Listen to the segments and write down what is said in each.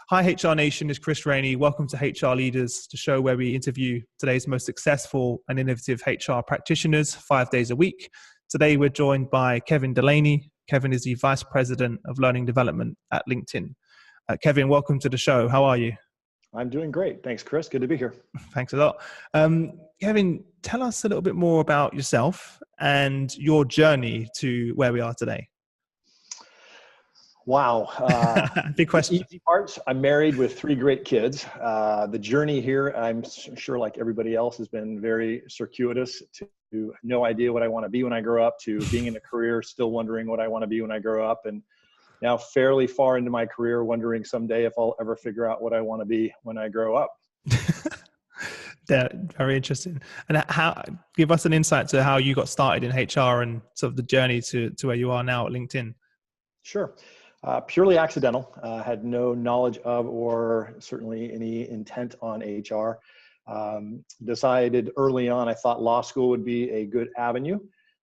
Hi, HR Nation, it's Chris Rainey. Welcome to HR Leaders, the show where we interview today's most successful and innovative HR practitioners 5 days a week. Today, we're joined by Kevin Delaney. Kevin is the Vice President of Learning Development at LinkedIn. Kevin, welcome to the show. How are you? I'm doing great. Thanks, Chris. Good to be here. Thanks a lot. Kevin, tell us a little bit more about yourself and your journey to where we are today. Wow. Big question. Easy parts. I'm married with 3 great kids. The journey here, I'm sure like everybody else, has been very circuitous, to no idea what I want to be when I grow up, to being in a career, still wondering what I want to be when I grow up. And now fairly far into my career, wondering someday if I'll ever figure out what I want to be when I grow up. Yeah, very interesting. And give us an insight to how you got started in HR and sort of the journey to where you are now at LinkedIn. Sure. Purely accidental. Had no knowledge of or certainly any intent on HR. Decided early on, I thought law school would be a good avenue.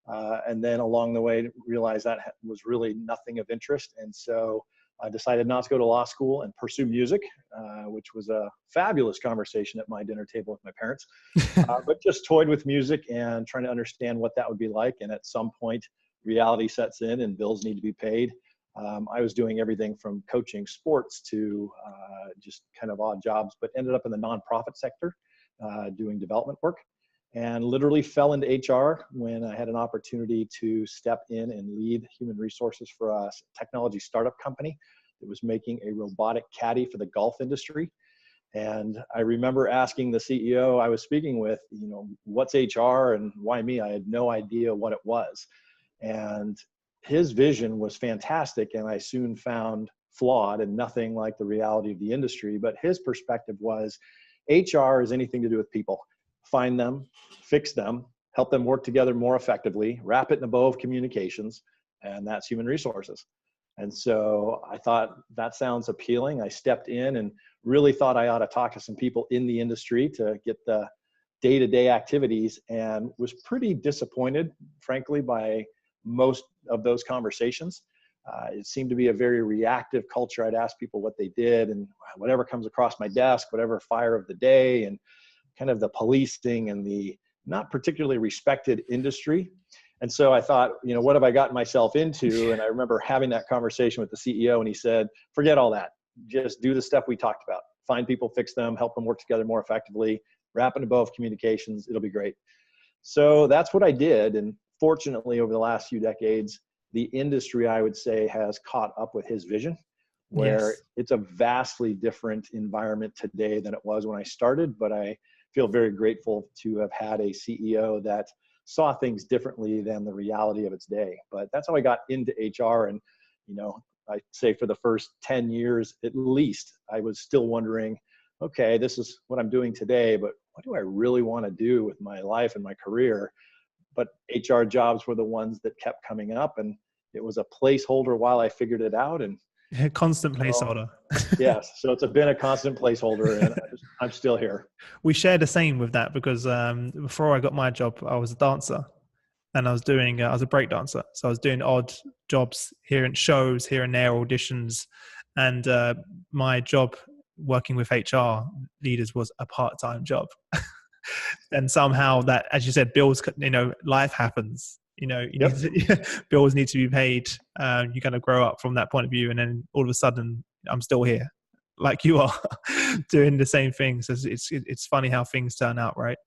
And then along the way, realized that was really nothing of interest. And so I decided not to go to law school and pursue music, which was a fabulous conversation at my dinner table with my parents, but just toyed with music and trying to understand what that would be like. And at some point, reality sets in and bills need to be paid. I was doing everything from coaching sports to just kind of odd jobs, but ended up in the nonprofit sector doing development work, and literally fell into HR when I had an opportunity to step in and lead human resources for a technology startup company that was making a robotic caddy for the golf industry. And I remember asking the CEO I was speaking with, what's HR and why me? I had no idea what it was. And his vision was fantastic, and I soon found flawed and nothing like the reality of the industry. But his perspective was HR is anything to do with people. Find them, fix them, help them work together more effectively, wrap it in a bow of communications, and that's human resources. And so I thought that sounds appealing. I stepped in and really thought I ought to talk to some people in the industry to get the day-to-day activities, and was pretty disappointed, frankly, by most of those conversations. It seemed to be a very reactive culture. I'd ask people what they did, and whatever comes across my desk, whatever fire of the day, and kind of the policing and the not particularly respected industry. And so I thought, what have I gotten myself into? And I remember having that conversation with the CEO, and he said, forget all that. Just do the stuff we talked about. Find people, fix them, help them work together more effectively, wrap it above communications. It'll be great. So that's what I did. And fortunately, over the last few decades, the industry, I would say, has caught up with his vision, where Yes. It's a vastly different environment today than it was when I started. But I feel very grateful to have had a CEO that saw things differently than the reality of its day. But that's how I got into HR. And, I say for the first 10 years, at least, I was still wondering, okay, this is what I'm doing today, but what do I really want to do with my life and my career? But HR jobs were the ones that kept coming up, and it was a placeholder while I figured it out. And Constant placeholder. Yes. So it's been a constant placeholder, and I'm still here. We share the same with that because before I got my job, I was a dancer, and I was a break dancer. So I was doing odd jobs here in shows, here and there, auditions. And my job working with HR leaders was a part-time job. And somehow that, as you said, bills, life happens, bills need to be paid. You kind of grow up from that point of view. And then all of a sudden I'm still here like you are doing the same things. So it's funny how things turn out, right?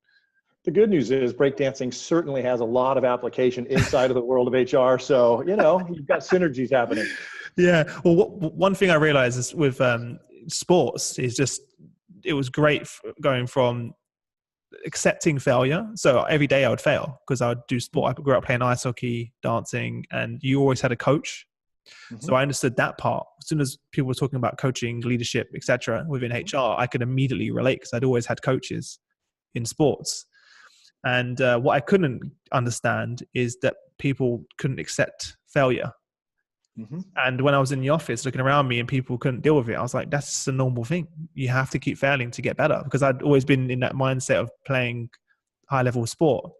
The good news is breakdancing certainly has a lot of application inside of the world of HR. So, you've got synergies happening. Yeah. Well, one thing I realized is with sports is just, it was great going from accepting failure. So every day I would fail because I would do sport. I grew up playing ice hockey, dancing, and you always had a coach. Mm-hmm. So I understood that part. As soon as people were talking about coaching, leadership, etc., within HR, I could immediately relate because I'd always had coaches in sports. And what I couldn't understand is that people couldn't accept failure. Mm-hmm. And when I was in the office looking around me and people couldn't deal with it, I was like, that's a normal thing. You have to keep failing to get better, because I'd always been in that mindset of playing high level sport.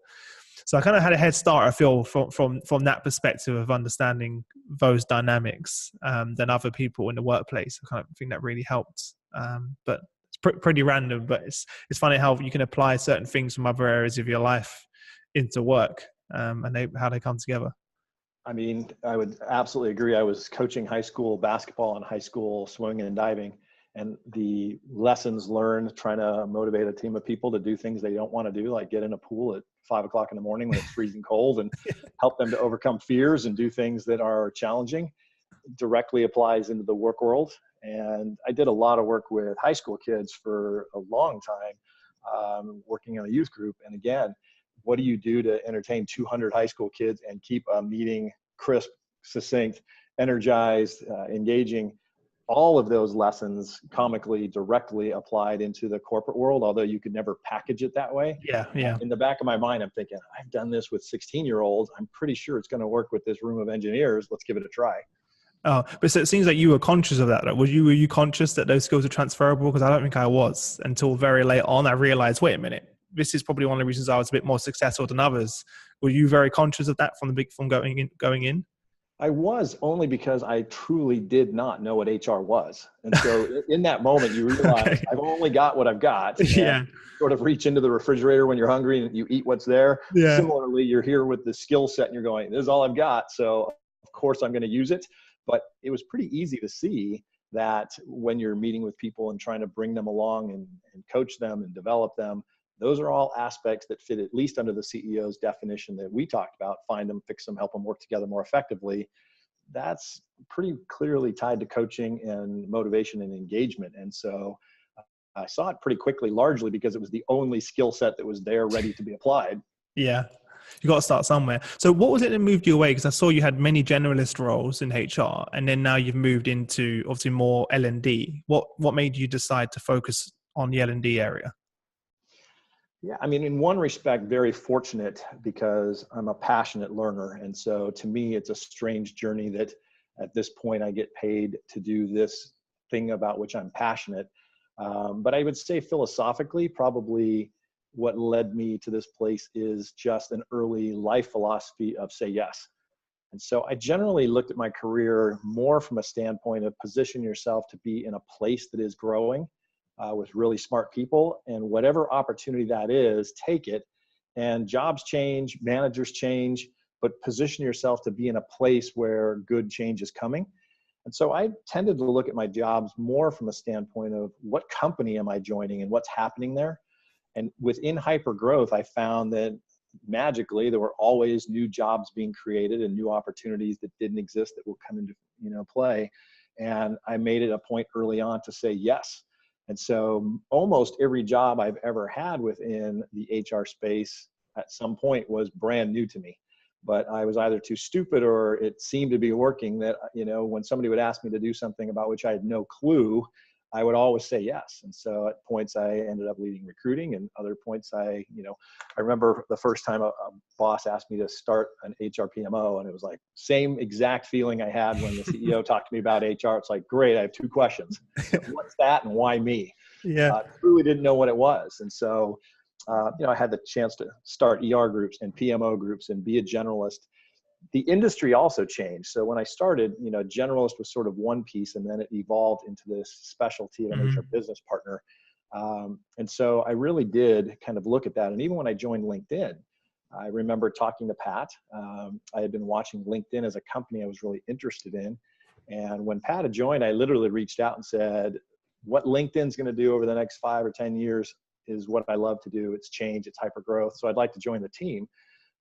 So I kind of had a head start, I feel, from that perspective of understanding those dynamics than other people in the workplace. I kind of think that really helped. But it's pretty random, but it's funny how you can apply certain things from other areas of your life into work, and how they come together. I mean, I would absolutely agree. I was coaching high school basketball and high school swimming and diving, and the lessons learned trying to motivate a team of people to do things they don't want to do, like get in a pool at 5 o'clock in the morning when it's freezing cold, and help them to overcome fears and do things that are challenging, directly applies into the work world. And I did a lot of work with high school kids for a long time, working in a youth group. And again, what do you do to entertain 200 high school kids and keep a meeting crisp, succinct, energized, engaging? All of those lessons comically directly applied into the corporate world, although you could never package it that way. Yeah. In the back of my mind, I'm thinking, I've done this with 16-year-olds. I'm pretty sure it's going to work with this room of engineers. Let's give it a try. Oh, but so it seems like you were conscious of that. Like, were you conscious that those skills are transferable? Because I don't think I was until very late on. I realized, wait a minute, this is probably one of the reasons I was a bit more successful than others. Were you very conscious of that from going in? I was, only because I truly did not know what HR was. And so in that moment, you realize okay, I've only got what I've got. Yeah. Sort of reach into the refrigerator when you're hungry and you eat what's there. Yeah. Similarly, you're here with the skill set and you're going, this is all I've got. So of course I'm going to use it. But it was pretty easy to see that when you're meeting with people and trying to bring them along and coach them and develop them, those are all aspects that fit at least under the CEO's definition that we talked about: find them, fix them, help them work together more effectively. That's pretty clearly tied to coaching and motivation and engagement. And so I saw it pretty quickly, largely because it was the only skill set that was there ready to be applied. Yeah. You got to start somewhere. So what was it that moved you away? Because I saw you had many generalist roles in HR, and then now you've moved into obviously more L&D. What made you decide to focus on the L&D area? Yeah, I mean, in one respect, very fortunate, because I'm a passionate learner. And so to me, it's a strange journey that at this point I get paid to do this thing about which I'm passionate. But I would say philosophically, probably what led me to this place is just an early life philosophy of say yes. And so I generally looked at my career more from a standpoint of position yourself to be in a place that is growing with really smart people, and whatever opportunity that is, take it. And jobs change, managers change, but position yourself to be in a place where good change is coming. And so I tended to look at my jobs more from a standpoint of what company am I joining and what's happening there. And within hypergrowth, I found that magically there were always new jobs being created and new opportunities that didn't exist that will come into play. And I made it a point early on to say yes. And so almost every job I've ever had within the HR space at some point was brand new to me. But I was either too stupid or it seemed to be working that, when somebody would ask me to do something about which I had no clue, I would always say yes. And so at points I ended up leading recruiting, and other points I remember the first time a boss asked me to start an HR PMO, and it was like same exact feeling I had when the CEO talked to me about HR. It's like, great, I have two questions. What's that and why me? Yeah. Truly didn't know what it was. And so, I had the chance to start ER groups and PMO groups and be a generalist. The industry also changed. So when I started, generalist was sort of one piece, and then it evolved into this specialty of an HR business partner. And so I really did kind of look at that. And even when I joined LinkedIn, I remember talking to Pat. I had been watching LinkedIn as a company I was really interested in. And when Pat had joined, I literally reached out and said, what LinkedIn's going to do over the next 5 or 10 years is what I love to do. It's change, it's hyper growth. So I'd like to join the team.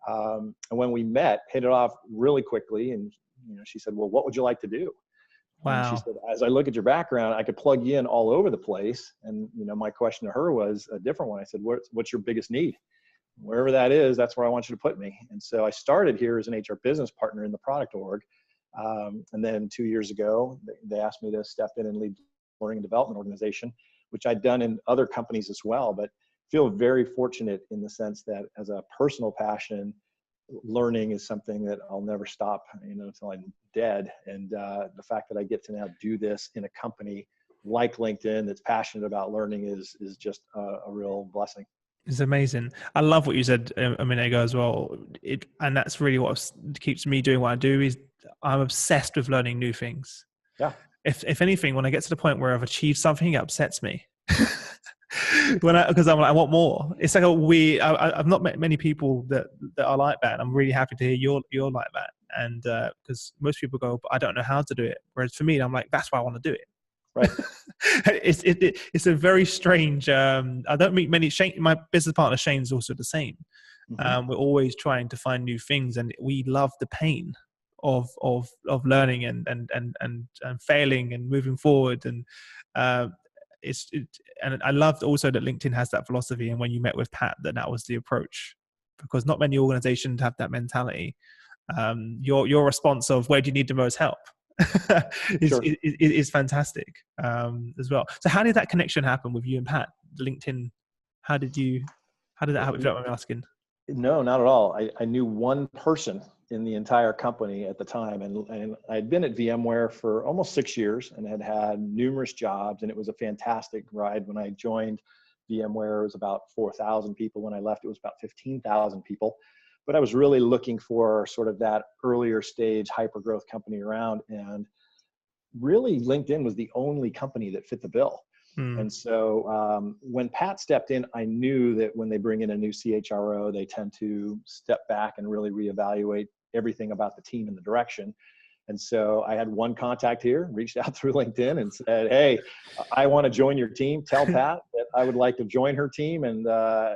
And when we met, hit it off really quickly. And, she said, well, what would you like to do? Wow. And she said, as I look at your background, I could plug you in all over the place. And, my question to her was a different one. I said, what's your biggest need? Wherever that is, that's where I want you to put me. And so I started here as an HR business partner in the product org. And then 2 years ago, they asked me to step in and lead learning and development organization, which I'd done in other companies as well, but feel very fortunate in the sense that as a personal passion, learning is something that I'll never stop, until I'm dead. And the fact that I get to now do this in a company like LinkedIn that's passionate about learning is just a real blessing. It's amazing. I love what you said a minute ago as well. And that's really what keeps me doing what I do is I'm obsessed with learning new things. Yeah, If anything, when I get to the point where I've achieved something, it upsets me. Because I'm like, I want more. It's like I've not met many people that are like that. And I'm really happy to hear you're like that. And because most people go, but I don't know how to do it. Whereas for me, I'm like, that's why I want to do it. right. It's a very strange. I don't meet many. Shane, my business partner Shane's also the same. Mm-hmm. We're always trying to find new things, and we love the pain of learning and failing and moving forward. And uh, and I loved also that LinkedIn has that philosophy. And when you met with Pat, that was the approach, because not many organizations have that mentality. Your response of where do you need the most help Sure. is fantastic as well. So how did that connection happen with you and Pat? LinkedIn, how did that happen? If you don't mind me asking. No, not at all. I knew one person in the entire company at the time, and I'd been at VMware for almost 6 years and had had numerous jobs, and it was a fantastic ride. When I joined VMware, it was about 4,000 people. When I left, it was about 15,000 people. But I was really looking for sort of that earlier stage hyper growth company around, and really LinkedIn was the only company that fit the bill. And so when Pat stepped in, I knew that when they bring in a new CHRO, they tend to step back and really reevaluate everything about the team and the direction. And so I had one contact here, reached out through LinkedIn and said, hey, I want to join your team. Tell Pat that I would like to join her team and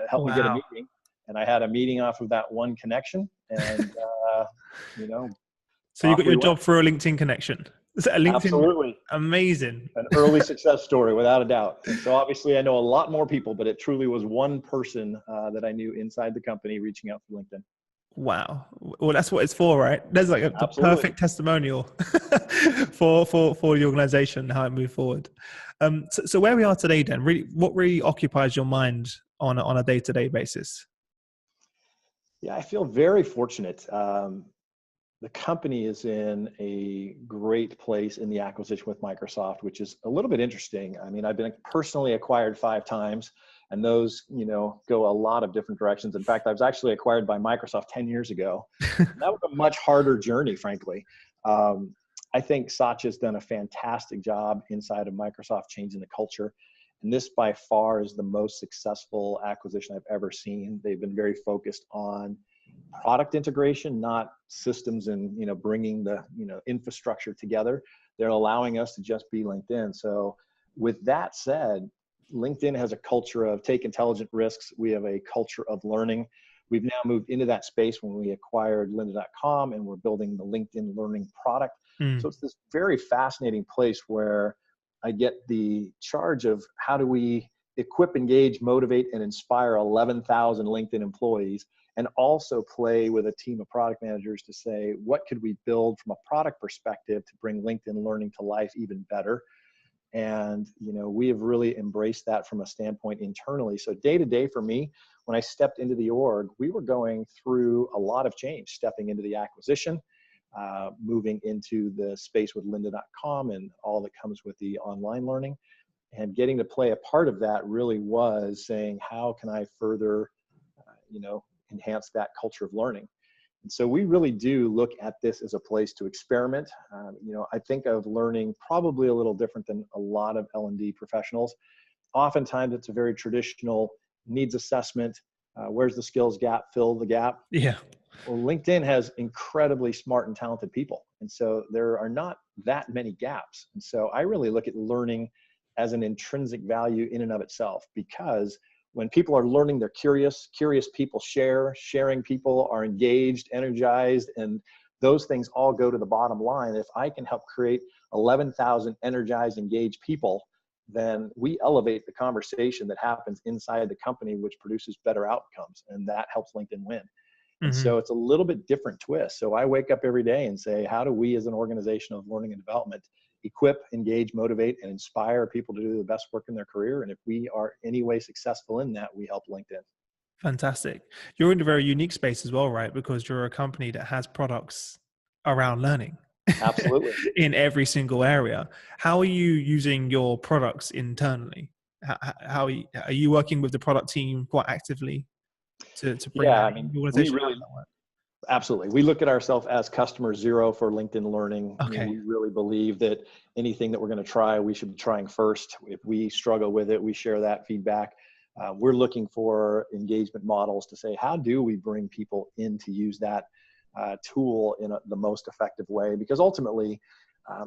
help me get a Wow. meeting. And I had a meeting off of that one connection. And, So you off got we your went. job for a LinkedIn connection. Is that a LinkedIn? Absolutely. Amazing. An early success story, without a doubt. And so obviously I know a lot more people, but it truly was one person that I knew inside the company reaching out for LinkedIn. Wow. Well, that's what it's for, right? There's like the Absolutely. perfect testimonial for the organization, how it moved forward. So where we are today, then, really, what really occupies your mind on a day-to-day basis? Yeah, I feel very fortunate. The company is in a great place in the acquisition with Microsoft, which is a little bit interesting. I mean, I've been personally acquired 5 times, and those, go a lot of different directions. In fact, I was actually acquired by Microsoft 10 years ago. And that was a much harder journey, frankly. I think Satya's done a fantastic job inside of Microsoft changing the culture. And this by far is the most successful acquisition I've ever seen. They've been very focused on product integration, not systems and bringing the infrastructure together. They're allowing us to just be LinkedIn. So with that said, LinkedIn has a culture of take intelligent risks. We have a culture of learning. We've now moved into that space when we acquired lynda.com, and we're building the LinkedIn learning product. So it's this very fascinating place where I get the charge of how do we equip, engage, motivate, and inspire 11,000 LinkedIn employees, and also play with a team of product managers to say, what could we build from a product perspective to bring LinkedIn learning to life even better? And, we have really embraced that from a standpoint internally. So day to day for me, when I stepped into the org, we were going through a lot of change, stepping into the acquisition, moving into the space with lynda.com and all that comes with the online learning. And getting to play a part of that really was saying, how can I further, enhance that culture of learning? And so we really do look at this as a place to experiment. I think of learning probably a little different than a lot of L&D professionals. Oftentimes it's a very traditional needs assessment. Where's the skills gap? Fill the gap. Yeah. Well, LinkedIn has incredibly smart and talented people. And so there are not that many gaps. And so I really look at learning as an intrinsic value in and of itself, because when people are learning, they're curious people sharing people are engaged, energized, and those things all go to the bottom line. If I can help create 11,000 energized, engaged people, then we elevate the conversation that happens inside the company, which produces better outcomes, and that helps LinkedIn win. And so it's a little bit different twist. So I wake up every day and say, how do we as an organization of learning and development equip, engage, motivate, and inspire people to do the best work in their career? And if we are any way successful in that, we help LinkedIn. Fantastic. You're in a very unique space as well, right? Because you're a company that has products around learning. Absolutely. In every single area. How are you using your products internally? How are you working with the product team quite actively to bring Yeah, that I mean, in the we organization? really, absolutely. We look at ourselves as customer zero for LinkedIn Learning. Okay. We really believe that anything that we're going to try, we should be trying first. If we struggle with it, we share that feedback. We're looking for engagement models to say, how do we bring people in to use that tool in the most effective way? Because ultimately,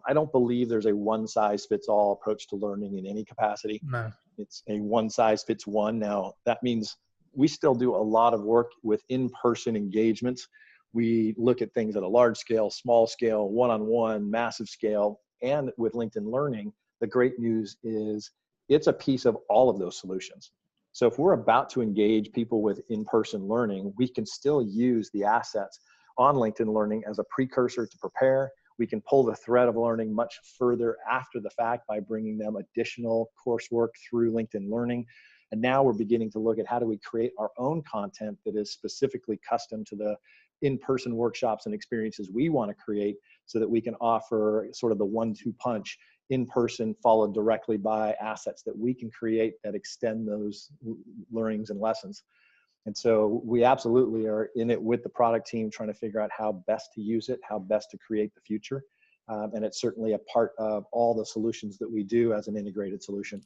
I don't believe there's a one size fits all approach to learning in any capacity. No. It's a one size fits one. Now, that means we still do a lot of work with in-person engagements. We look at things at a large scale, small scale, one-on-one, massive scale. And with LinkedIn Learning, the great news is it's a piece of all of those solutions. So if we're about to engage people with in-person learning, we can still use the assets on LinkedIn Learning as a precursor to prepare. We can pull the thread of learning much further after the fact by bringing them additional coursework through LinkedIn Learning. And now we're beginning to look at how do we create our own content that is specifically custom to the in-person workshops and experiences we want to create, so that we can offer sort of the 1-2 punch in person followed directly by assets that we can create that extend those learnings and lessons. And so we absolutely are in it with the product team, trying to figure out how best to use it, how best to create the future. And it's certainly a part of all the solutions that we do as an integrated solution.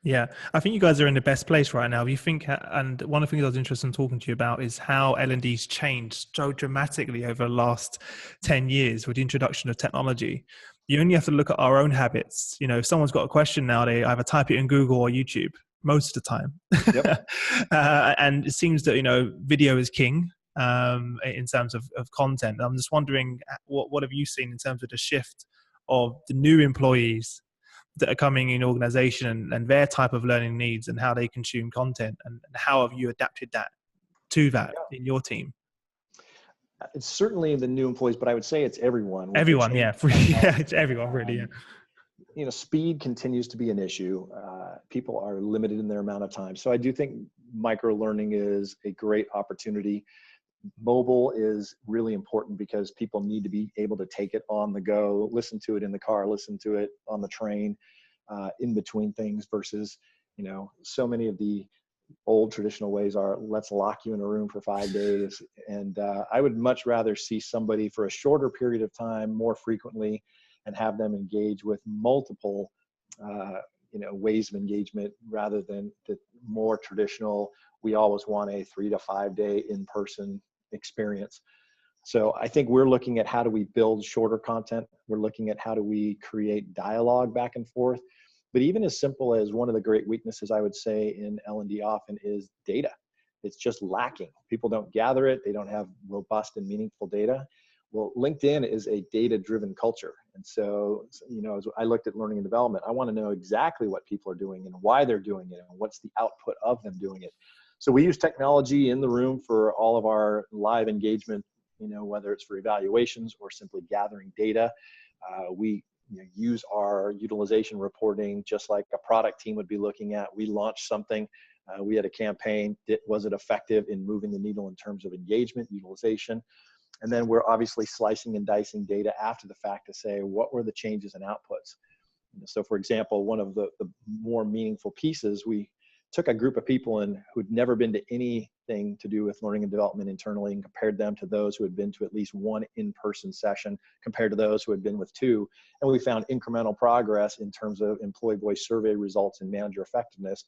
Yeah, I think you guys are in the best place right now. You think, and one of the things I was interested in talking to you about is how L&D's changed so dramatically over the last 10 years with the introduction of technology. You only have to look at our own habits. You know, if someone's got a question now, they either type it in Google or YouTube most of the time. Yep. And it seems that, you know, video is king in terms of content. I'm just wondering, what have you seen in terms of the shift of the new employees that are coming in organization and their type of learning needs and how they consume content, and how have you adapted that to that in your team? It's certainly the new employees, but I would say it's everyone. Everyone, yeah. Yeah, it's everyone, really, yeah. You know, speed continues to be an issue. People are limited in their amount of time. So I do think micro learning is a great opportunity. Mobile is really important because people need to be able to take it on the go, listen to it in the car, listen to it on the train, in between things, versus, you know, so many of the old traditional ways are, let's lock you in a room for 5 days. And I would much rather see somebody for a shorter period of time, more frequently, and have them engage with multiple you know, ways of engagement, rather than the more traditional, we always want a 3 to 5 day in-person experience. So I think we're looking at how do we build shorter content. We're looking at how do we create dialogue back and forth. But even as simple as, one of the great weaknesses I would say in L&D often is data. It's just lacking. People don't gather it. They don't have robust and meaningful data. Well, LinkedIn is a data-driven culture. And so, you know, as I looked at learning and development, I want to know exactly what people are doing and why they're doing it and what's the output of them doing it. So we use technology in the room for all of our live engagement, you know, whether it's for evaluations or simply gathering data. We use our utilization reporting just like a product team would be looking at. We launched something. We had a campaign. Was it effective in moving the needle in terms of engagement, utilization? And then we're obviously slicing and dicing data after the fact to say, what were the changes and outputs? So for example, one of the more meaningful pieces, we took a group of people in who'd never been to anything to do with learning and development internally, and compared them to those who had been to at least one in-person session compared to those who had been with 2. And we found incremental progress in terms of employee voice survey results and manager effectiveness.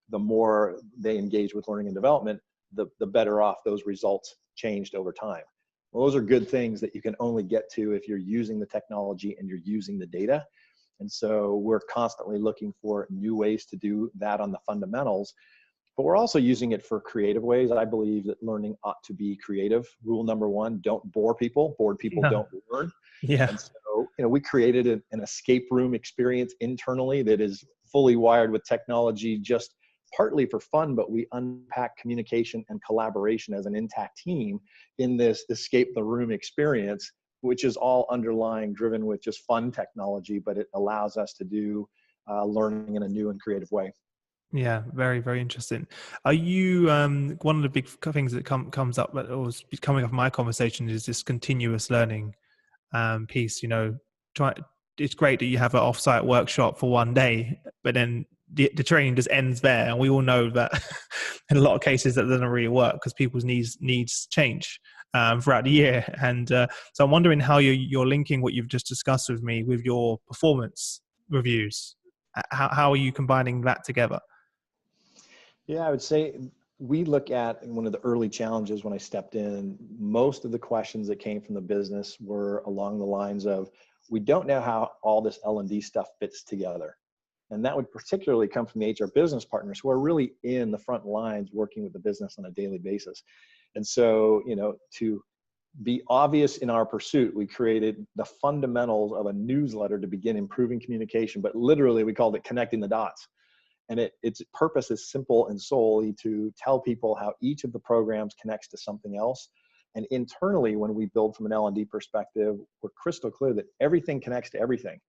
The more they engage with learning and development, the better off those results changed over time. Well, those are good things that you can only get to if you're using the technology and you're using the data. And so we're constantly looking for new ways to do that on the fundamentals, but we're also using it for creative ways. I believe that learning ought to be creative. Rule number 1, don't bore people. Bored people don't learn. Yeah. And so, you know, we created an escape room experience internally that is fully wired with technology, just partly for fun, but we unpack communication and collaboration as an intact team in this escape the room experience, which is all underlying driven with just fun technology, but it allows us to do learning in a new and creative way. Yeah, very, very interesting. Are you, one of the big things that comes up, that was coming up in my conversation, is this continuous learning piece. You know, it's great that you have an offsite workshop for one day, but then the training just ends there. And we all know that in a lot of cases that doesn't really work because people's needs change throughout the year. And so I'm wondering how you're linking what you've just discussed with me with your performance reviews. How are you combining that together? Yeah, I would say we look at one of the early challenges when I stepped in. Most of the questions that came from the business were along the lines of, we don't know how all this L&D stuff fits together. And that would particularly come from the HR business partners who are really in the front lines working with the business on a daily basis. And so, to be obvious in our pursuit, we created the fundamentals of a newsletter to begin improving communication, but literally we called it Connecting the Dots. And its purpose is simple and solely to tell people how each of the programs connects to something else. And internally, when we build from an L&D perspective, we're crystal clear that everything connects to everything.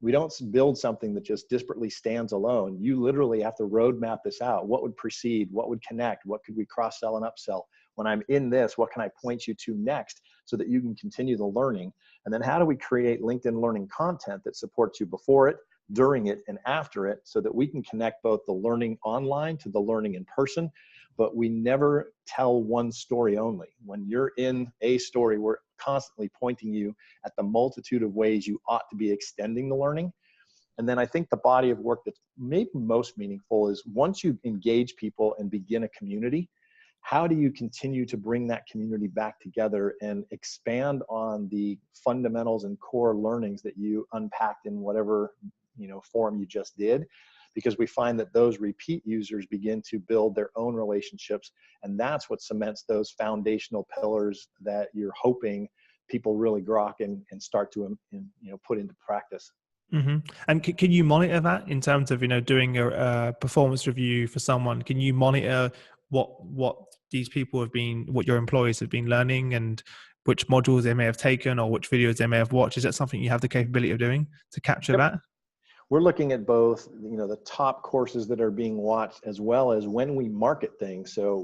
We don't build something that just disparately stands alone. You literally have to roadmap this out. What would precede? What would connect? What could we cross-sell and upsell? When I'm in this, what can I point you to next so that you can continue the learning? And then how do we create LinkedIn learning content that supports you before it, during it, and after it, so that we can connect both the learning online to the learning in person? But we never tell one story only. When you're in a story, we're constantly pointing you at the multitude of ways you ought to be extending the learning. And then I think the body of work that's maybe most meaningful is once you engage people and begin a community, how do you continue to bring that community back together and expand on the fundamentals and core learnings that you unpacked in whatever forum you just did? Because we find that those repeat users begin to build their own relationships, and that's what cements those foundational pillars that you're hoping people really grok and start to put into practice. Mm-hmm. And can you monitor that in terms of doing a performance review for someone? Can you monitor what these people have been, what your employees have been learning, and which modules they may have taken or which videos they may have watched? Is that something you have the capability of doing to capture that? We're looking at both, the top courses that are being watched, as well as when we market things. So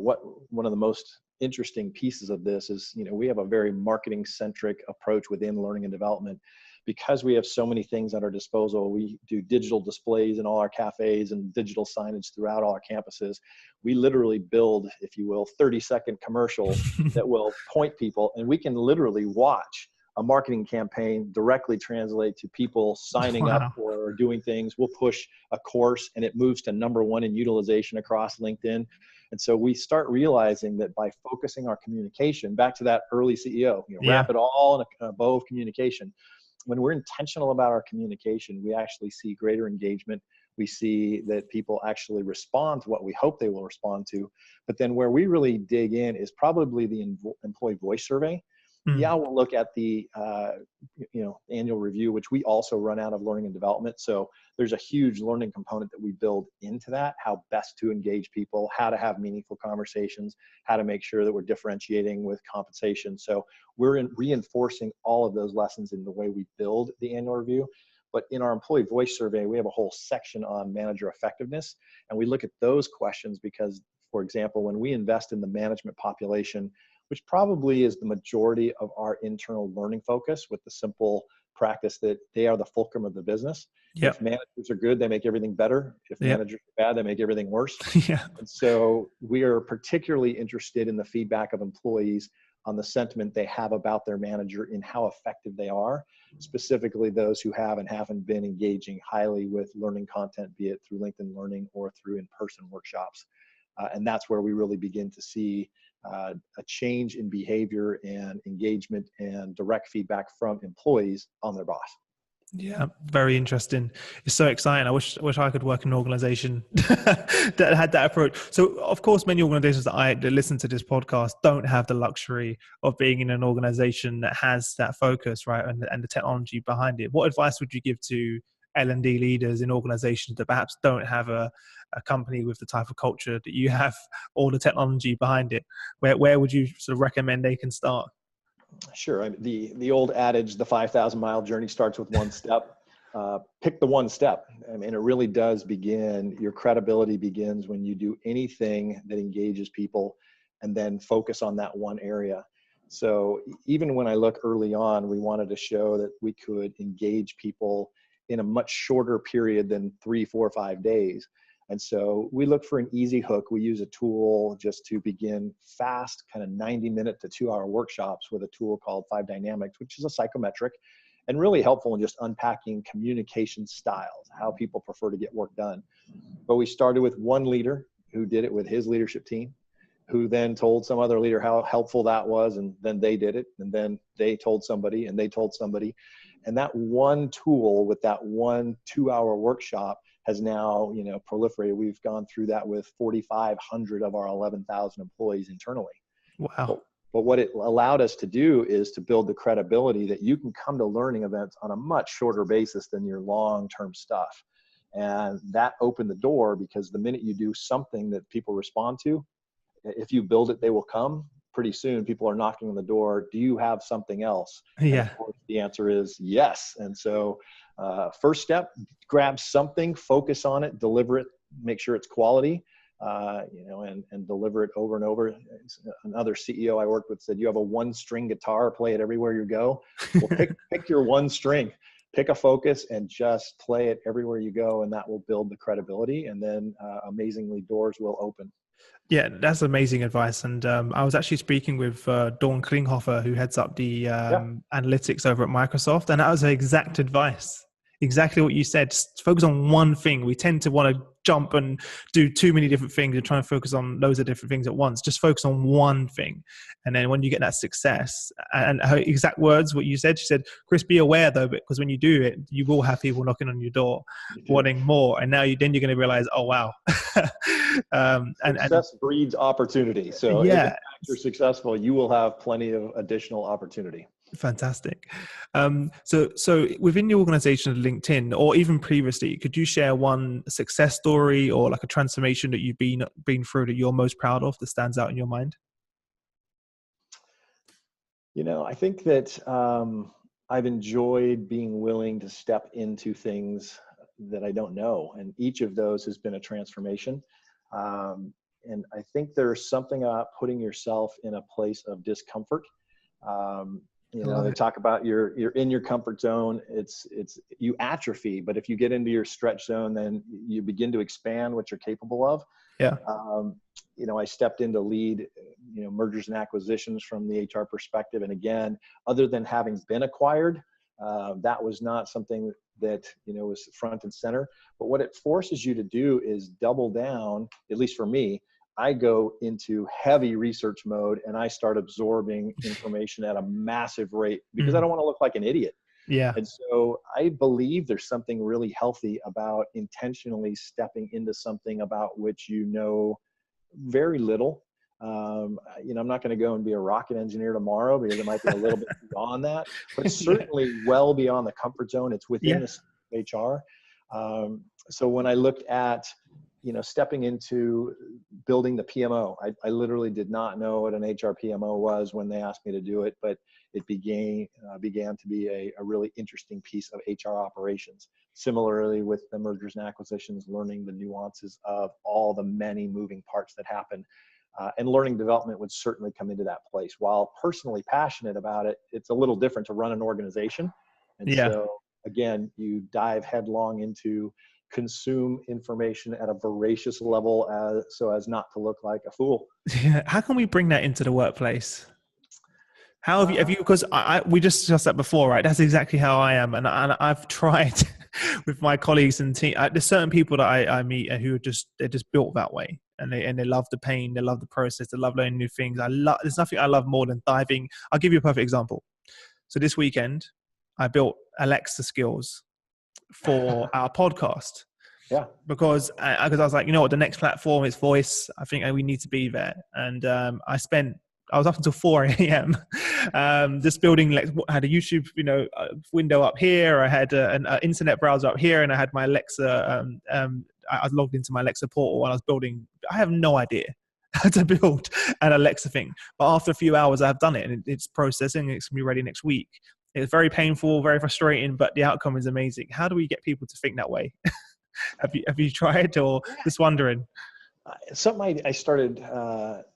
one of the most interesting pieces of this is, we have a very marketing centric approach within learning and development. Because we have so many things at our disposal, we do digital displays in all our cafes and digital signage throughout all our campuses. We literally build, if you will, 30-second commercials that will point people, and we can literally watch a marketing campaign directly translate to people signing up or doing things. We'll push a course and it moves to #1 in utilization across LinkedIn. And so we start realizing that by focusing our communication, back to that early CEO, wrap it all in a bow of communication. When we're intentional about our communication, we actually see greater engagement. We see that people actually respond to what we hope they will respond to. But then where we really dig in is probably the employee voice survey. Yeah, we'll look at the annual review, which we also run out of learning and development. So there's a huge learning component that we build into that, how best to engage people, how to have meaningful conversations, how to make sure that we're differentiating with compensation. So we're reinforcing all of those lessons in the way we build the annual review. But in our employee voice survey, we have a whole section on manager effectiveness. And we look at those questions because, for example, when we invest in the management population, which probably is the majority of our internal learning focus, with the simple practice that they are the fulcrum of the business. Yep. If managers are good, they make everything better. If managers are bad, they make everything worse. And so we are particularly interested in the feedback of employees on the sentiment they have about their manager and how effective they are, specifically those who have and haven't been engaging highly with learning content, be it through LinkedIn Learning or through in-person workshops. And that's where we really begin to see a change in behavior and engagement and direct feedback from employees on their boss. Yeah, very interesting. It's so exciting. I wish I could work in an organization that had that approach. So, of course, many organizations that listen to this podcast don't have the luxury of being in an organization that has that focus, right, and the technology behind it. What advice would you give to L&D leaders in organizations that perhaps don't have a company with the type of culture that you have, or the technology behind it? Where would you sort of recommend they can start? Sure. The old adage, the 5,000-mile journey starts with one step. Pick the one step. I mean, it really does begin. Your credibility begins when you do anything that engages people and then focus on that one area. So even when I look early on, we wanted to show that we could engage people in a much shorter period than 3, 4, 5 days. And so we look for an easy hook. We use a tool just to begin fast, kind of 90-minute to 2-hour workshops with a tool called 5 Dynamics, which is a psychometric and really helpful in just unpacking communication styles, how people prefer to get work done. But we started with one leader who did it with his leadership team, who then told some other leader how helpful that was, and then they did it, and then they told somebody, and they told somebody. And that one tool with that one 2-hour workshop has now, proliferated. We've gone through that with 4,500 of our 11,000 employees internally. Wow. But what it allowed us to do is to build the credibility that you can come to learning events on a much shorter basis than your long-term stuff. And that opened the door, because the minute you do something that people respond to, if you build it, they will come. Pretty soon, people are knocking on the door. Do you have something else? Yeah. And of course, the answer is yes. And so first step, grab something, focus on it, deliver it, make sure it's quality, and deliver it over and over. Another CEO I worked with said, you have a 1-string guitar, play it everywhere you go. Well, pick your one string, pick a focus, and just play it everywhere you go. And that will build the credibility. And then amazingly, doors will open. Yeah, that's amazing advice. And I was actually speaking with Dawn Klinghoffer, who heads up the analytics over at Microsoft. And that was her exact advice. Exactly what you said. Just focus on one thing. We tend to want to jump and do too many different things and try and focus on loads of different things at once. Just focus on one thing. And then when you get that success, and her exact words, what you said, she said, Chris, be aware though, because when you do it, you will have people knocking on your door wanting more. And now then you're going to realize, oh, wow. Success breeds opportunity. So if you're successful, you will have plenty of additional opportunity. Fantastic. So within your organization of LinkedIn, or even previously, could you share one success story or like a transformation that you've been through that you're most proud of, that stands out in your mind? I think that I've enjoyed being willing to step into things that I don't know. And each of those has been a transformation. And I think there's something about putting yourself in a place of discomfort. They talk about you're in your comfort zone. It's you atrophy, but if you get into your stretch zone, then you begin to expand what you're capable of. Yeah. I stepped in to lead, mergers and acquisitions from the HR perspective. And again, other than having been acquired, that was not something that, was front and center. But what it forces you to do is double down, at least for me. I go into heavy research mode and I start absorbing information at a massive rate because I don't want to look like an idiot. Yeah. And so I believe there's something really healthy about intentionally stepping into something about which you know very little. I'm not going to go and be a rocket engineer tomorrow because it might be a little bit beyond that, but it's certainly well beyond the comfort zone. It's within the HR. So when I looked at stepping into building the PMO, I literally did not know what an HR PMO was when they asked me to do it, but it began to be a really interesting piece of HR operations. Similarly with the mergers and acquisitions, learning the nuances of all the many moving parts that happen. And learning development would certainly come into that place. While personally passionate about it, it's a little different to run an organization. And so again, you dive headlong into consume information at a voracious level so as not to look like a fool. Yeah. How can we bring that into the workplace? How have you, because we just discussed that before, right? That's exactly how I am. And I've tried with my colleagues and team. There's certain people that I meet who are they're just built that way. And they love the pain. They love the process. They love learning new things. There's nothing I love more than diving. I'll give you a perfect example. So this weekend, I built Alexa skills for our podcast. Yeah. Because I was like, the next platform is voice. I think we need to be there. And I was up until 4 a.m. Just building. I had a YouTube, window up here. I had an internet browser up here, and I had my Alexa. I was logged into my Alexa portal, and I was building. I have no idea how to build an Alexa thing, but after a few hours, I've done it, and it's processing. It's gonna be ready next week. It's very painful, very frustrating, but the outcome is amazing. How do we get people to think that way? Have you tried, or just wondering? Something I started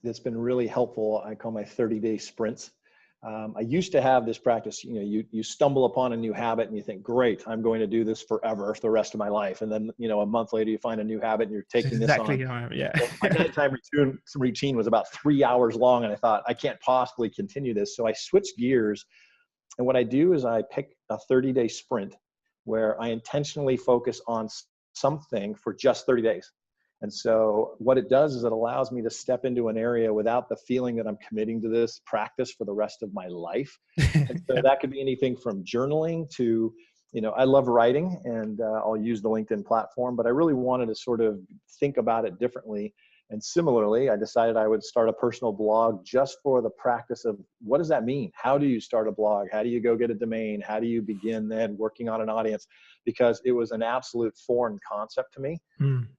that's been really helpful, I call my 30-day sprints. I used to have this practice, you stumble upon a new habit and you think, great, I'm going to do this forever for the rest of my life. And then, a month later you find a new habit and you're taking this on. Exactly. Yeah. Well, my nighttime routine was about 3 hours long. And I thought, I can't possibly continue this. So I switched gears. And what I do is I pick a 30-day sprint where I intentionally focus on something for just 30 days. And so what it does is it allows me to step into an area without the feeling that I'm committing to this practice for the rest of my life. And so that could be anything from journaling to, I love writing, and I'll use the LinkedIn platform, but I really wanted to sort of think about it differently. And similarly, I decided I would start a personal blog just for the practice of what does that mean? How do you start a blog? How do you go get a domain? How do you begin then working on an audience? Because it was an absolute foreign concept to me.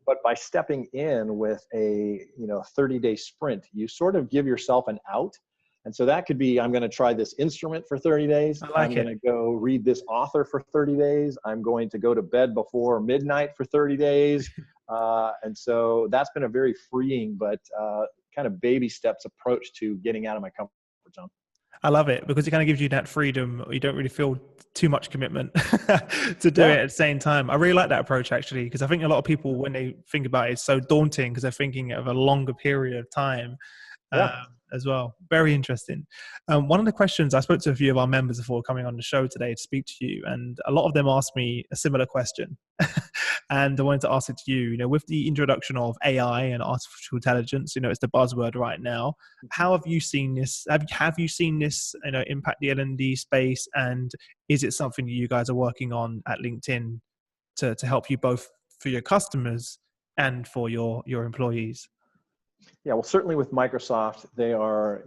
But by stepping in with a 30-day sprint, you sort of give yourself an out. And so that could be, I'm going to try this instrument for 30 days. I'm going to go read this author for 30 days. I'm going to go to bed before midnight for 30 days. And so that's been a very freeing, but kind of baby steps approach to getting out of my comfort zone. I love it because it kind of gives you that freedom. You don't really feel too much commitment to do it at the same time. I really like that approach, actually, because I think a lot of people, when they think about it, it's so daunting because they're thinking of a longer period of time as well. Very interesting. One of the questions, I spoke to a few of our members before coming on the show today to speak to you, and a lot of them asked me a similar question. And I wanted to ask it to you, with the introduction of AI and artificial intelligence, it's the buzzword right now. How have you seen this? Have you seen this, impact the L&D space? And is it something you guys are working on at LinkedIn to help you both for your customers and for your employees? Yeah, well, certainly with Microsoft, they are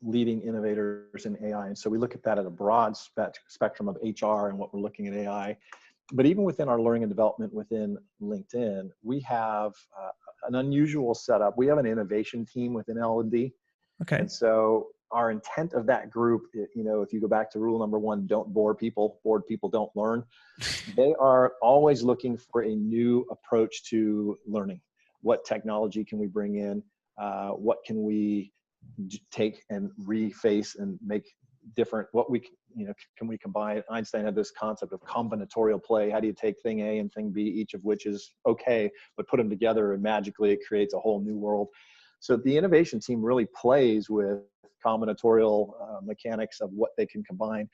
leading innovators in AI. And so we look at that at a broad spectrum of HR and what we're looking at AI. But even within our learning and development within LinkedIn, we have an unusual setup. We have an innovation team within L&D. Okay. And so our intent of that group, if you go back to rule number 1, don't bore people. Bored people don't learn. They are always looking for a new approach to learning. What technology can we bring in? What can we take and reface and make different? Can we combine? Einstein had this concept of combinatorial play. How do you take thing A and thing B, each of which is okay, but put them together and magically it creates a whole new world? So the innovation team really plays with combinatorial mechanics of what they can combine.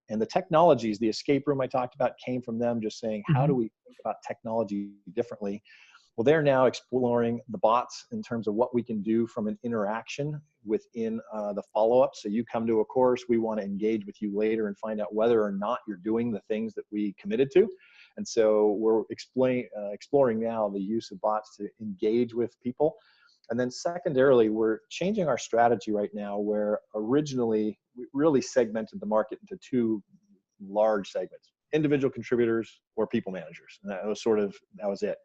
And the technologies, the escape room I talked about, came from them just saying, how do we think about technology differently? Well, they're now exploring the bots in terms of what we can do from an interaction within the follow-up. So you come to a course, we want to engage with you later and find out whether or not you're doing the things that we committed to. And so we're exploring now the use of bots to engage with people. And then secondarily, we're changing our strategy right now, where originally we really segmented the market into 2 large segments: individual contributors or people managers. And that was it.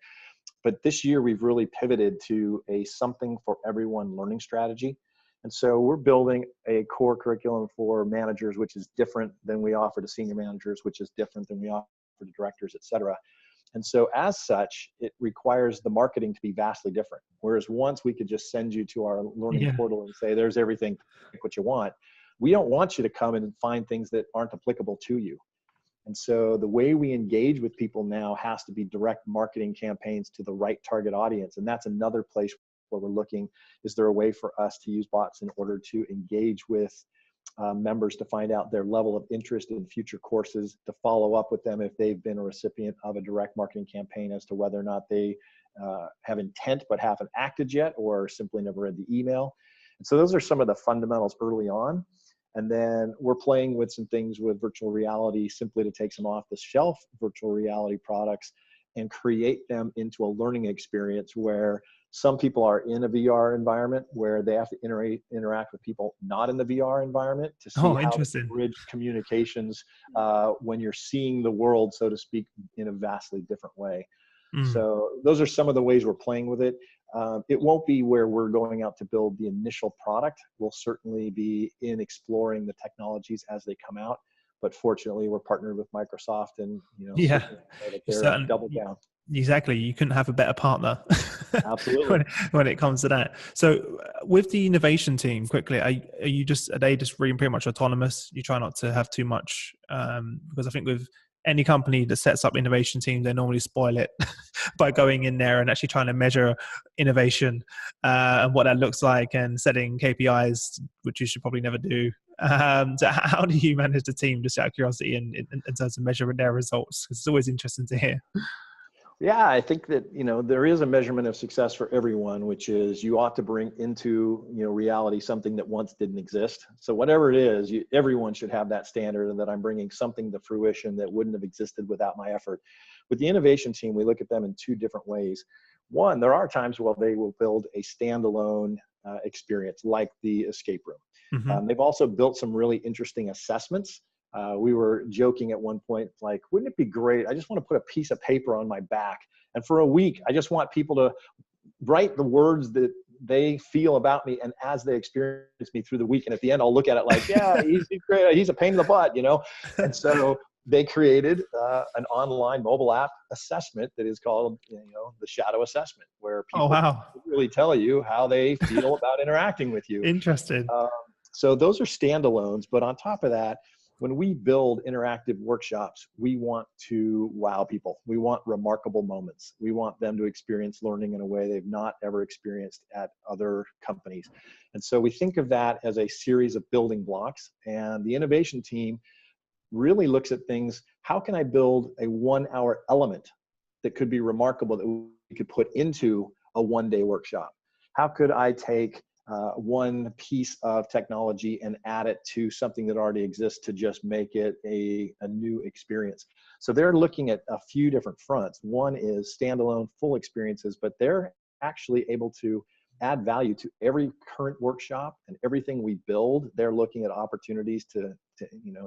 But this year we've really pivoted to a something for everyone learning strategy. And so we're building a core curriculum for managers, which is different than we offer to senior managers, which is different than we offer to directors, et cetera. And so as such, it requires the marketing to be vastly different. Whereas once we could just send you to our learning portal and say, there's everything, pick what you want. We don't want you to come in and find things that aren't applicable to you. And so the way we engage with people now has to be direct marketing campaigns to the right target audience. And that's another place where we're looking, is there a way for us to use bots in order to engage with members to find out their level of interest in future courses, to follow up with them if they've been a recipient of a direct marketing campaign as to whether or not they have intent but haven't acted yet, or simply never read the email. And so those are some of the fundamentals early on. And then we're playing with some things with virtual reality, simply to take some off-the-shelf virtual reality products and create them into a learning experience where some people are in a VR environment where they have to interact with people not in the VR environment to see how to bridge communications when you're seeing the world, so to speak, in a vastly different way. So those are some of the ways we're playing with it. It won't be where we're going out to build the initial product. We'll certainly be in exploring the technologies as they come out. but fortunately we're partnered with Microsoft, and Yeah, certainly know that you they're certain double down. exactly. You couldn't have a better partner Absolutely. when it comes to that. So, with the innovation team, quickly, are they just really pretty much autonomous? You try not to have too much, because I think with any company that sets up innovation teams, they normally spoil it by going in there and actually trying to measure innovation and what that looks like, and setting KPIs, which you should probably never do. So how do you manage the team, just out of curiosity, in terms of measuring their results? Because it's always interesting to hear. Yeah, I think that, there is a measurement of success for everyone, which is you ought to bring into, reality something that once didn't exist. So whatever it is, everyone should have that standard, and that I'm bringing something to fruition that wouldn't have existed without my effort. With the innovation team, we look at them in two different ways. One, there are times where they will build a standalone experience like the escape room. Mm-hmm. They've also built some really interesting assessments. We were joking at one point, like, wouldn't it be great? I just want to put a piece of paper on my back, and for a week, I just want people to write the words that they feel about me, and as they experience me through the week. And at the end, I'll look at it like, yeah, he's great. He's a pain in the butt, And so they created an online mobile app assessment that is called, the shadow assessment, where Oh, people wow. really tell you how they feel about interacting with you. Interesting. So those are standalones, but on top of that, when we build interactive workshops, we want to wow people. We want remarkable moments. We want them to experience learning in a way they've not ever experienced at other companies. And so we think of that as a series of building blocks. And the innovation team really looks at things. How can I build a 1-hour element that could be remarkable, that we could put into a one-day workshop? How could I take one piece of technology and add it to something that already exists to just make it a new experience? So they're looking at a few different fronts. One is standalone full experiences, but they're actually able to add value to every current workshop and everything we build. They're looking at opportunities to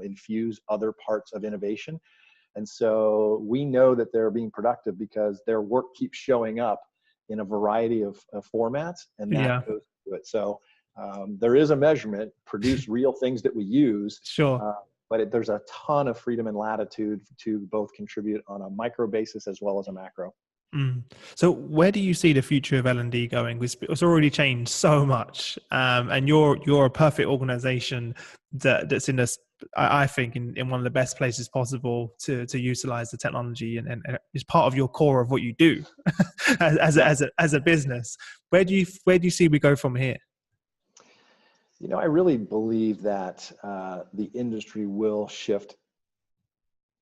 infuse other parts of innovation. And so we know that they're being productive because their work keeps showing up in a variety of formats, and that goes to it. So there is a measurement, produce real things that we use. Sure. But there's a ton of freedom and latitude to both contribute on a micro basis as well as a macro. So where do you see the future of L&D going? It's already changed so much, and you're a perfect organization that's in this, I think, in one of the best places possible to utilize the technology, and it's part of your core of what you do as a business. Where do you see we go from here? I really believe that the industry will shift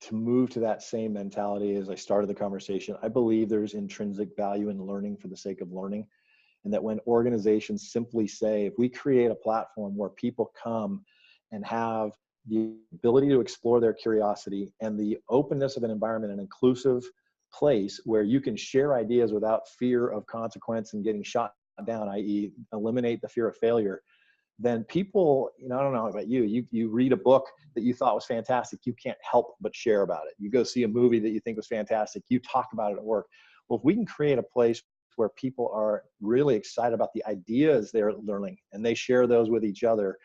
to move to that same mentality as I started the conversation. I believe there's intrinsic value in learning for the sake of learning. And that when organizations simply say, if we create a platform where people come and have the ability to explore their curiosity, and the openness of an environment, an inclusive place where you can share ideas without fear of consequence and getting shot down, i.e. eliminate the fear of failure, then people, I don't know about you, you read a book that you thought was fantastic, you can't help but share about it. You go see a movie that you think was fantastic, you talk about it at work. Well, if we can create a place where people are really excited about the ideas they're learning and they share those with each other,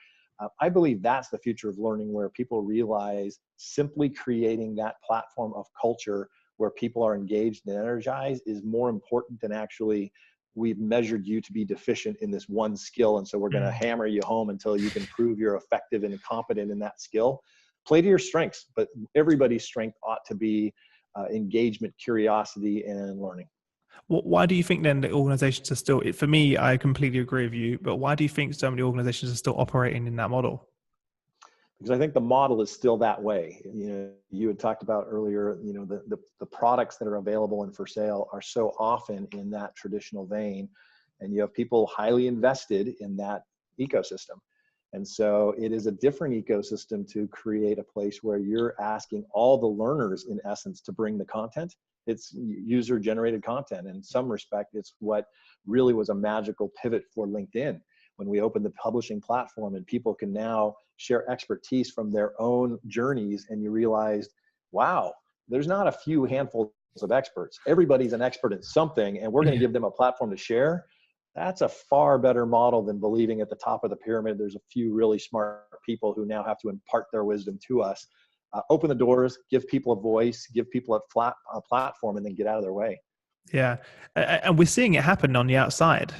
I believe that's the future of learning, where people realize simply creating that platform of culture where people are engaged and energized is more important than actually, we've measured you to be deficient in this one skill, and so we're going to hammer you home until you can prove you're effective and competent in that skill. Play to your strengths, but everybody's strength ought to be engagement, curiosity, and learning. Why do you think then the organizations are still, for me, I completely agree with you, but why do you think so many organizations are still operating in that model? Because I think the model is still that way. You had talked about earlier, the products that are available and for sale are so often in that traditional vein, and you have people highly invested in that ecosystem. And so it is a different ecosystem to create a place where you're asking all the learners, in essence, to bring the content. It's user generated content. In some respect, it's what really was a magical pivot for LinkedIn when we opened the publishing platform, and people can now share expertise from their own journeys. And you realized, wow, there's not a few handfuls of experts. Everybody's an expert in something, and we're going to give them a platform to share. That's a far better model than believing at the top of the pyramid there's a few really smart people who now have to impart their wisdom to us. open the doors, give people a voice, give people a platform, and then get out of their way. Yeah. And we're seeing it happen on the outside.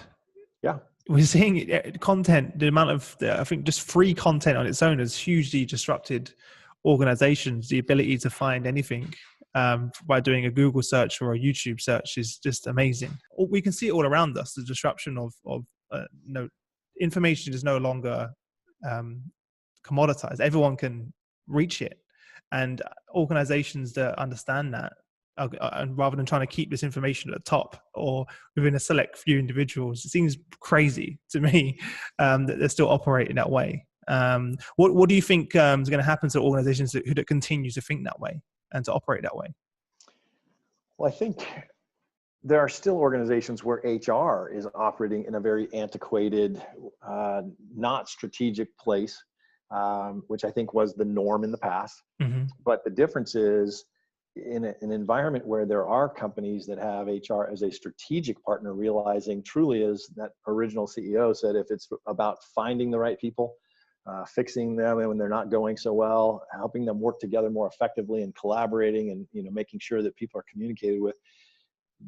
Yeah. We're seeing it, content, the amount of, I think just free content on its own has hugely disrupted organizations. The ability to find anything by doing a Google search or a YouTube search is just amazing. We can see it all around us. The disruption of information is no longer commoditized. Everyone can reach it, and organizations that understand that, and rather than trying to keep this information at the top or within a select few individuals, it seems crazy to me that they're still operating that way. What do you think is going to happen to organizations that continue to think that way and to operate that way? Well, I think there are still organizations where HR is operating in a very antiquated, not strategic place, which I think was the norm in the past. Mm-hmm. But the difference is, in an environment where there are companies that have HR as a strategic partner, realizing truly, as that original CEO said, if it's about finding the right people, fixing them when they're not going so well, helping them work together more effectively and collaborating and making sure that people are communicated with,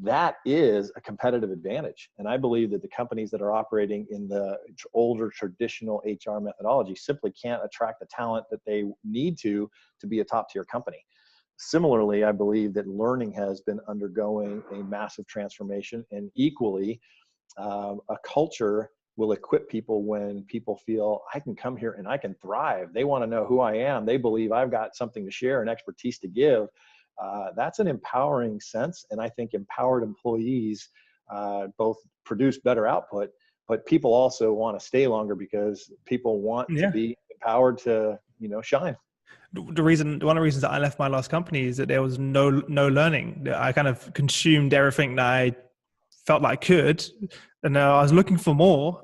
that is a competitive advantage. And I believe that the companies that are operating in the older traditional HR methodology simply can't attract the talent that they need to be a top tier company. Similarly, I believe that learning has been undergoing a massive transformation, and equally, a culture will equip people when people feel I can come here and I can thrive. They want to know who I am. They believe I've got something to share and expertise to give. That's an empowering sense. And I think empowered employees both produce better output, but people also want to stay longer because people want to be empowered to, shine. One of the reasons that I left my last company is that there was no learning. I kind of consumed everything that I felt like I could, and I was looking for more.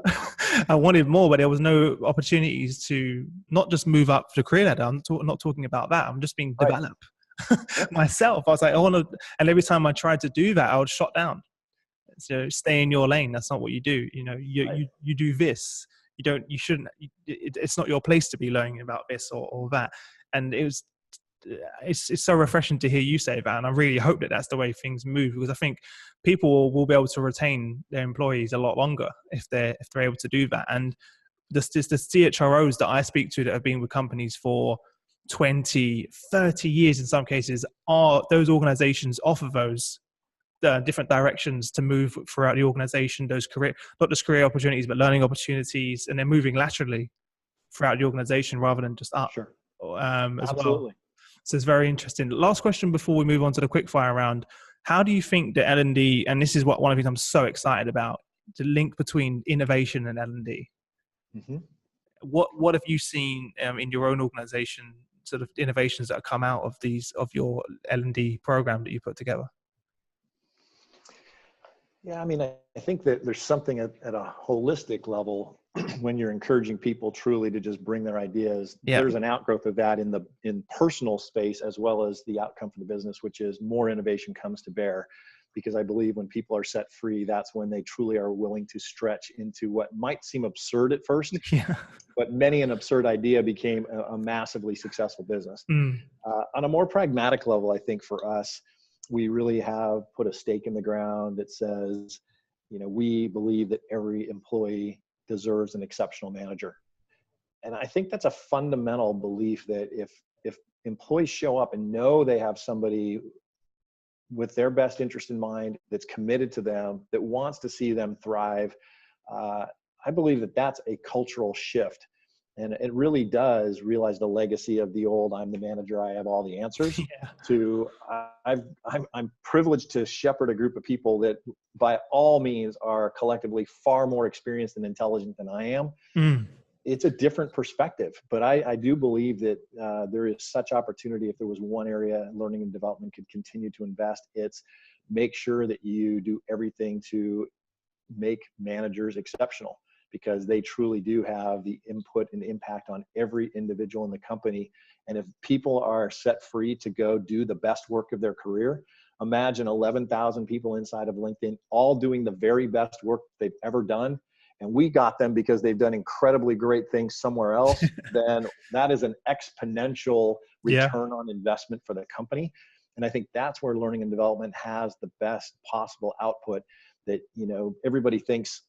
I wanted more, but there was no opportunities to not just move up the career ladder. I'm not talking about that. I'm just being developed myself. I was like, I want to, and every time I tried to do that, I was shot down. So stay in your lane. That's not what you do. You do this. You shouldn't. It's not your place to be learning about this or that. And it's so refreshing to hear you say that, and I really hope that that's the way things move, because I think people will be able to retain their employees a lot longer if they're able to do that. And the CHROs that I speak to that have been with companies for 20, 30 years in some cases, are those organizations offer those different directions to move throughout the organization, those not just career opportunities, but learning opportunities, and they're moving laterally throughout the organization rather than just up. Sure. As Absolutely. well. So it's very interesting. Last question before we move on to the quickfire round. How do you think that L&D, and this is one of the things I'm so excited about, the link between innovation and L&D? Mm-hmm. What have you seen in your own organization, sort of innovations that have come out of your L&D program that you put together? Yeah, I mean, I think that there's something at a holistic level when you're encouraging people truly to just bring their ideas. Yeah. There's an outgrowth of that in personal space as well as the outcome for the business, which is more innovation comes to bear. Because I believe when people are set free, that's when they truly are willing to stretch into what might seem absurd at first, but many an absurd idea became a massively successful business. On a more pragmatic level, I think for us, we really have put a stake in the ground that says, we believe that every employee deserves an exceptional manager. And I think that's a fundamental belief that if employees show up and know they have somebody with their best interest in mind, that's committed to them, that wants to see them thrive, I believe that that's a cultural shift. And it really does realize the legacy of the old, I'm the manager, I have all the answers, to I'm privileged to shepherd a group of people that by all means are collectively far more experienced and intelligent than I am. It's a different perspective, but I do believe that there is such opportunity. If there was one area learning and development could continue to invest, it's make sure that you do everything to make managers exceptional, because they truly do have the input and impact on every individual in the company. And if people are set free to go do the best work of their career, imagine 11,000 people inside of LinkedIn all doing the very best work they've ever done, and we got them because they've done incredibly great things somewhere else, then that is an exponential Yeah. return on investment for the company. And I think that's where learning and development has the best possible output. That, everybody thinks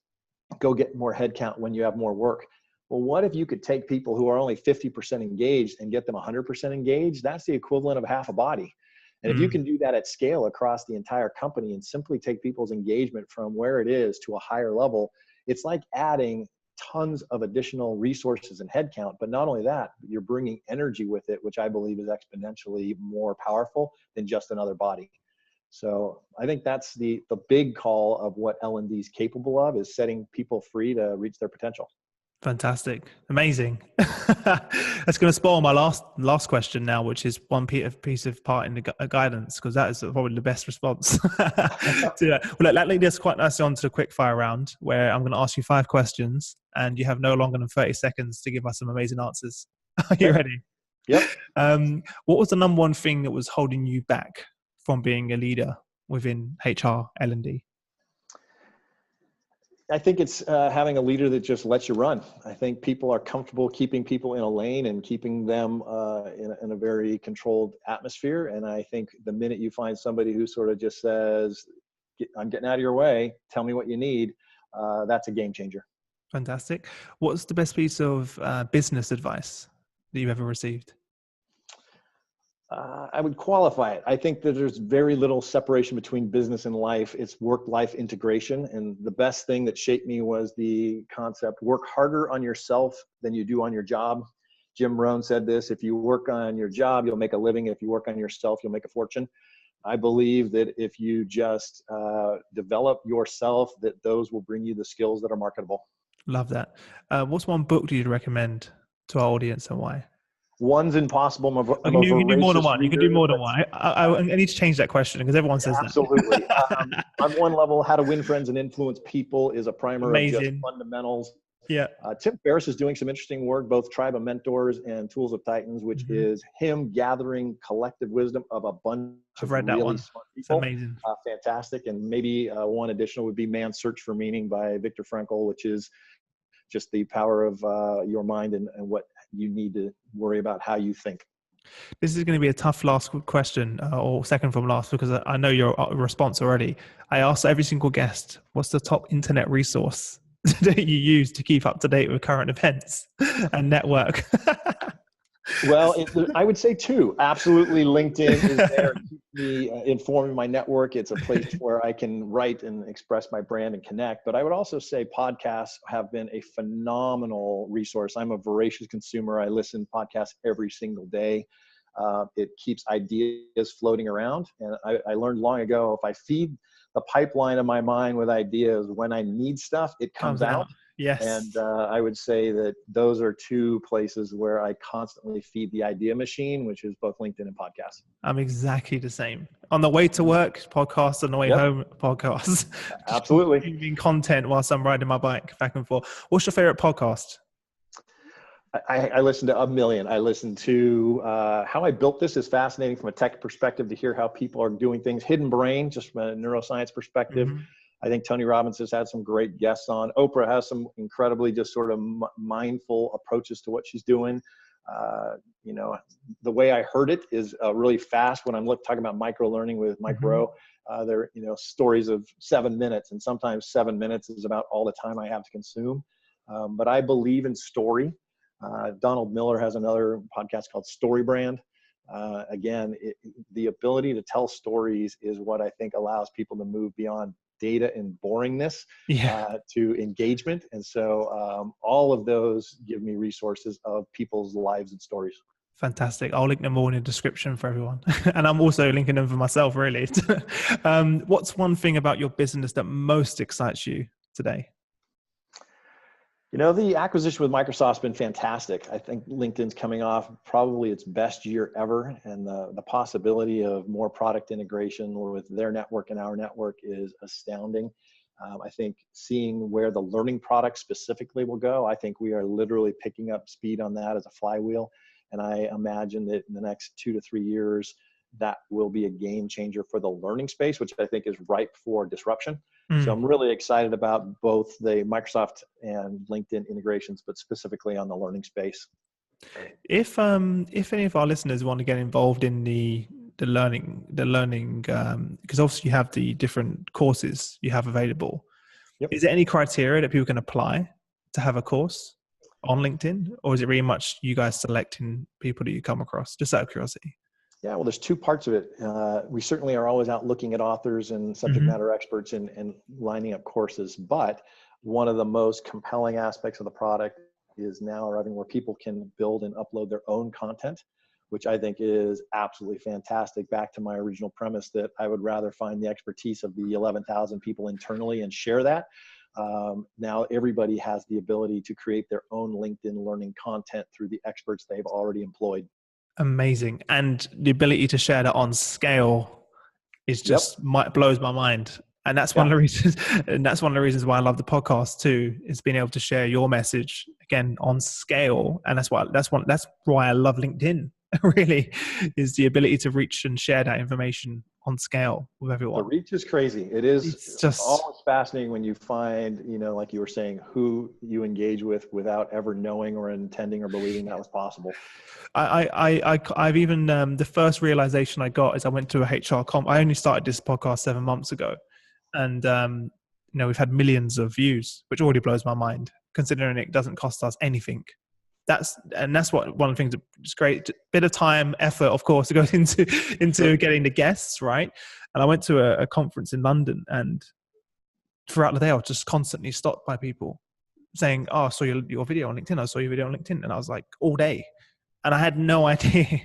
go get more headcount when you have more work. Well, what if you could take people who are only 50% engaged and get them 100% engaged? That's the equivalent of half a body. And if you can do that at scale across the entire company and simply take people's engagement from where it is to a higher level, it's like adding tons of additional resources and headcount. But not only that, you're bringing energy with it, which I believe is exponentially more powerful than just another body. So I think that's the big call of what L&D is capable of, is setting people free to reach their potential. Fantastic. Amazing. That's going to spoil my last question now, which is one piece of part in the guidance, because that is probably the best response to that. Well, that leads us quite nicely on to the quick fire round, where I'm going to ask you 5 questions and you have no longer than 30 seconds to give us some amazing answers. Are you ready? Yep. What was the number one thing that was holding you back from being a leader within HR L&D? I think it's having a leader that just lets you run. I think people are comfortable keeping people in a lane and keeping them in a very controlled atmosphere. And I think the minute you find somebody who sort of just says, I'm getting out of your way, tell me what you need, that's a game changer. Fantastic. What's the best piece of business advice that you've ever received? I would qualify it. I think that there's very little separation between business and life. It's work-life integration. And the best thing that shaped me was the concept, work harder on yourself than you do on your job. Jim Rohn said this: if you work on your job, you'll make a living. If you work on yourself, you'll make a fortune. I believe that if you just develop yourself, that those will bring you the skills that are marketable. Love that. What's one book do you recommend to our audience, and why? One's impossible. You can do more than one. Reader, You can do more than one. I need to change that question because everyone says absolutely. that. On one level, How to Win Friends and Influence People is a primer Amazing. of just fundamentals. Yeah. Tim Ferriss is doing some interesting work, both Tribe of Mentors and Tools of Titans, which is him gathering collective wisdom of a bunch I've read that one. smart people. It's amazing. Fantastic. And maybe one additional would be Man's Search for Meaning by Viktor Frankl, which is just the power of your mind and what you need to worry about how you think. This is going to be a tough last question, or second from last, because I know your response already. I asked every single guest, what's the top internet resource that you use to keep up to date with current events and network? Well, I would say 2. Absolutely, LinkedIn is there to keep me informed in my network. It's a place where I can write and express my brand and connect. But I would also say podcasts have been a phenomenal resource. I'm a voracious consumer. I listen to podcasts every single day. It keeps ideas floating around. And I learned long ago, if I feed the pipeline of my mind with ideas, when I need stuff, it comes out. Yes. And I would say that those are 2 places where I constantly feed the idea machine, which is both LinkedIn and podcasts. I'm exactly the same. On the way to work, podcasts. On the way home, podcasts. Absolutely. Consuming content whilst I'm riding my bike back and forth. What's your favorite podcast? I listen to a million. I listen to How I Built This is fascinating from a tech perspective, to hear how people are doing things. Hidden Brain, just from a neuroscience perspective. I think Tony Robbins has had some great guests on. Oprah has some incredibly just sort of mindful approaches to what she's doing. The way I heard it is really fast when I'm talking about micro learning with Mike Rowe. They're, stories of 7 minutes, and sometimes 7 minutes is about all the time I have to consume. But I believe in story. Donald Miller has another podcast called Story Brand. Again, the ability to tell stories is what I think allows people to move beyond data and boringness to engagement. And so all of those give me resources of people's lives and stories. Fantastic. I'll link them all in the description for everyone. And I'm also linking them for myself, really. What's one thing about your business that most excites you today? The acquisition with Microsoft's been fantastic. I think LinkedIn's coming off probably its best year ever, and the possibility of more product integration with their network and our network is astounding. I think seeing where the learning product specifically will go, I think we are literally picking up speed on that as a flywheel. And I imagine that in the next 2 to 3 years, that will be a game changer for the learning space, which I think is ripe for disruption. So Mm. I'm really excited about both the Microsoft and LinkedIn integrations, but specifically on the learning space. If any of our listeners want to get involved in the learning, because obviously you have the different courses you have available. Yep. Is there any criteria that people can apply to have a course on LinkedIn, or is it really much you guys selecting people that you come across? Just out of curiosity. Yeah, well, there's two parts of it. We certainly are always out looking at authors and subject Mm-hmm. matter experts and lining up courses. But one of the most compelling aspects of the product is now arriving where people can build and upload their own content, which I think is absolutely fantastic. Back to my original premise that I would rather find the expertise of the 11,000 people internally and share that. Now everybody has the ability to create their own LinkedIn learning content through the experts they've already employed. Amazing. And the ability to share that on scale is just blows my mind. And that's one of the reasons, and that's one of the reasons why I love the podcast too, is being able to share your message again on scale. And that's why I love LinkedIn really, is the ability to reach and share that information on scale with everyone. The reach is crazy. It is It's just always fascinating when you find, like you were saying, who you engage with without ever knowing or intending or believing that was possible. I've even the first realization I got is I went to a HR comp. I only started this podcast 7 months ago, and we've had millions of views, which already blows my mind, considering it doesn't cost us anything. That's what one of the things that's great. Bit of time, effort, of course, to go into getting the guests right. And I went to a conference in London, and throughout the day, I was just constantly stopped by people saying, "Oh, I saw your video on LinkedIn. I saw your video on LinkedIn," and I was like, all day. And I had no idea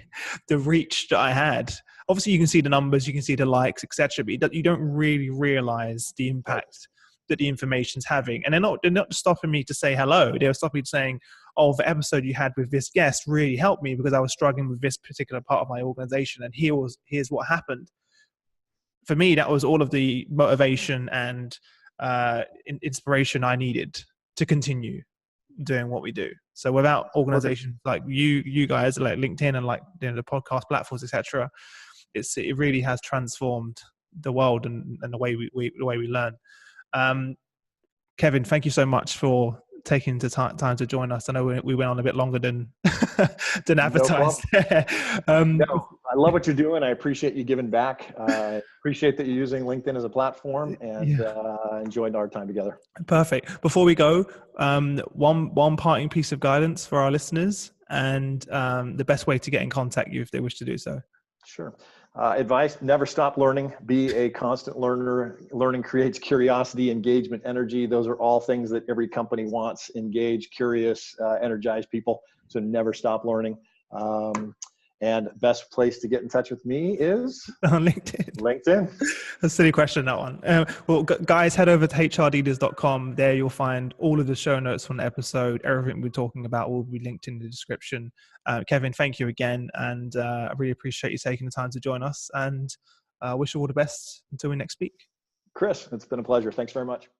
the reach that I had. Obviously, you can see the numbers, you can see the likes, etc., but you don't really realize the impact that the information's having. And they're not stopping me to say hello. They were stopping me saying, "Oh, the episode you had with this guest really helped me because I was struggling with this particular part of my organization, and here's what happened." For me, that was all of the motivation and inspiration I needed to continue doing what we do. So without organizations like you guys, like LinkedIn and like the podcast platforms, etc., it really has transformed the world and the way we learn. Kevin, thank you so much for taking the time to join us. I know we went on a bit longer than advertised. No, I love what you're doing. I appreciate you giving back. I appreciate that you're using LinkedIn as a platform, and enjoyed our time together. Perfect. Before we go, one parting piece of guidance for our listeners, and the best way to get in contact you if they wish to do so. Sure. Advice: never stop learning. Be a constant learner. Learning creates curiosity, engagement, energy. Those are all things that every company wants: engage, curious, energize people. So never stop learning. And best place to get in touch with me is on LinkedIn. LinkedIn. A silly question, that one. Well, guys, head over to hrleaders.com. There you'll find all of the show notes from the episode. Everything we're talking about will be linked in the description. Kevin, thank you again. And I really appreciate you taking the time to join us, and wish you all the best until we next speak. Chris, it's been a pleasure. Thanks very much.